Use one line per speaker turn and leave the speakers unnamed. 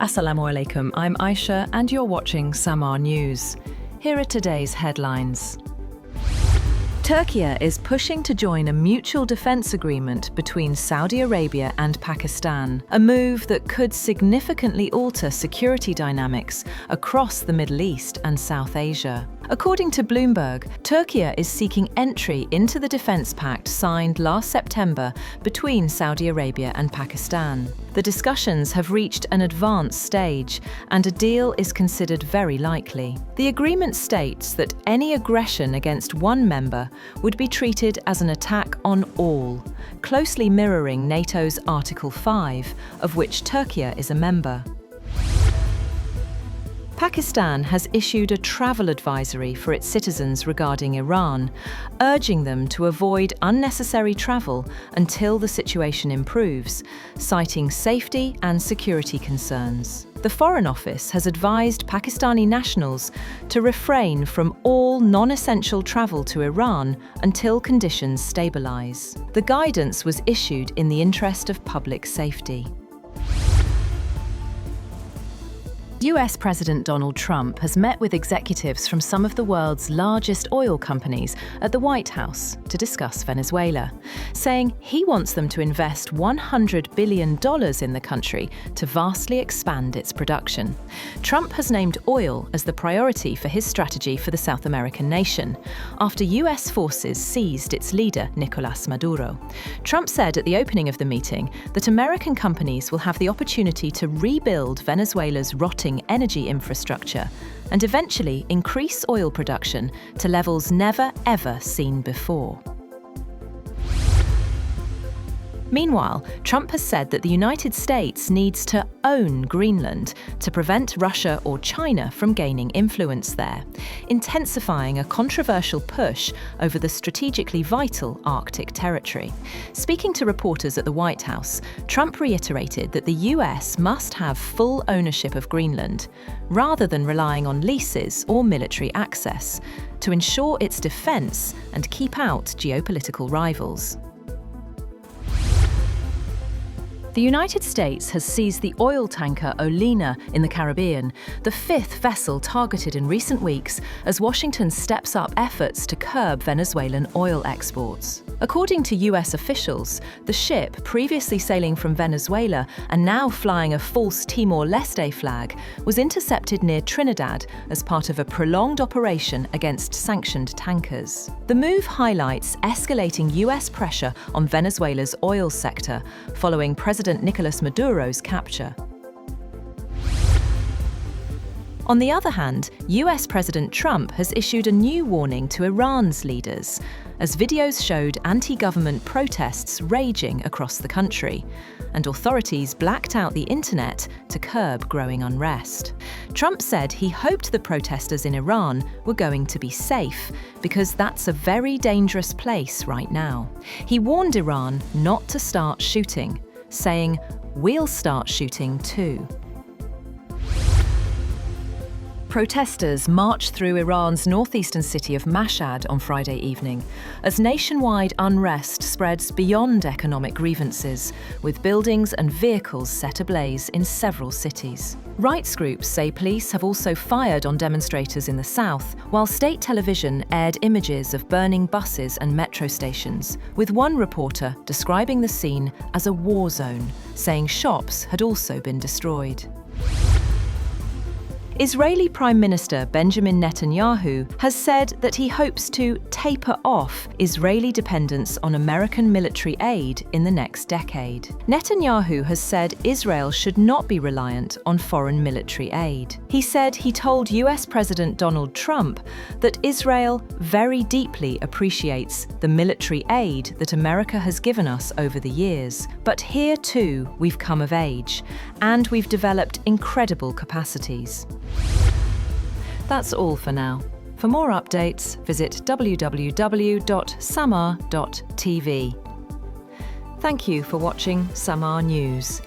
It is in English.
Assalamu alaikum, I'm Aisha and you're watching Samaa News. Here are today's headlines. Türkiye is pushing to join a mutual defense agreement between Saudi Arabia and Pakistan, a move that could significantly alter security dynamics across the Middle East and South Asia. According to Bloomberg, Türkiye is seeking entry into the defense pact signed last September between Saudi Arabia and Pakistan. The discussions have reached an advanced stage, and a deal is considered very likely. The agreement states that any aggression against one member would be treated as an attack on all, closely mirroring NATO's Article 5, of which Türkiye is a member. Pakistan has issued a travel advisory for its citizens regarding Iran, urging them to avoid unnecessary travel until the situation improves, citing safety and security concerns. The Foreign Office has advised Pakistani nationals to refrain from all non-essential travel to Iran until conditions stabilize. The guidance was issued in the interest of public safety. US President Donald Trump has met with executives from some of the world's largest oil companies at the White House to discuss Venezuela, saying he wants them to invest $100 billion in the country to vastly expand its production. Trump has named oil as the priority for his strategy for the South American nation, after US forces seized its leader, Nicolás Maduro. Trump said at the opening of the meeting that American companies will have the opportunity to rebuild Venezuela's rotting energy infrastructure and eventually increase oil production to levels never ever seen before. Meanwhile, Trump has said that the United States needs to own Greenland to prevent Russia or China from gaining influence there, intensifying a controversial push over the strategically vital Arctic territory. Speaking to reporters at the White House, Trump reiterated that the US must have full ownership of Greenland, rather than relying on leases or military access, to ensure its defense and keep out geopolitical rivals. The United States has seized the oil tanker Olena in the Caribbean, the fifth vessel targeted in recent weeks as Washington steps up efforts to curb Venezuelan oil exports. According to US officials, the ship, previously sailing from Venezuela and now flying a false Timor-Leste flag, was intercepted near Trinidad as part of a prolonged operation against sanctioned tankers. The move highlights escalating US pressure on Venezuela's oil sector following President Nicolás Maduro's capture. On the other hand, US President Trump has issued a new warning to Iran's leaders, as videos showed anti-government protests raging across the country, and authorities blacked out the internet to curb growing unrest. Trump said he hoped the protesters in Iran were going to be safe, because that's a very dangerous place right now. He warned Iran not to start shooting, saying, "We'll start shooting too." Protesters marched through Iran's northeastern city of Mashhad on Friday evening, as nationwide unrest spreads beyond economic grievances, with buildings and vehicles set ablaze in several cities. Rights groups say police have also fired on demonstrators in the south, while state television aired images of burning buses and metro stations, with one reporter describing the scene as a war zone, saying shops had also been destroyed. Israeli Prime Minister Benjamin Netanyahu has said that he hopes to taper off Israeli dependence on American military aid in the next decade. Netanyahu has said Israel should not be reliant on foreign military aid. He said he told US President Donald Trump that Israel very deeply appreciates the military aid that America has given us over the years. But here too, we've come of age, and we've developed incredible capacities. That's all for now. For more updates, visit www.samaa.tv. Thank you for watching Samaa News.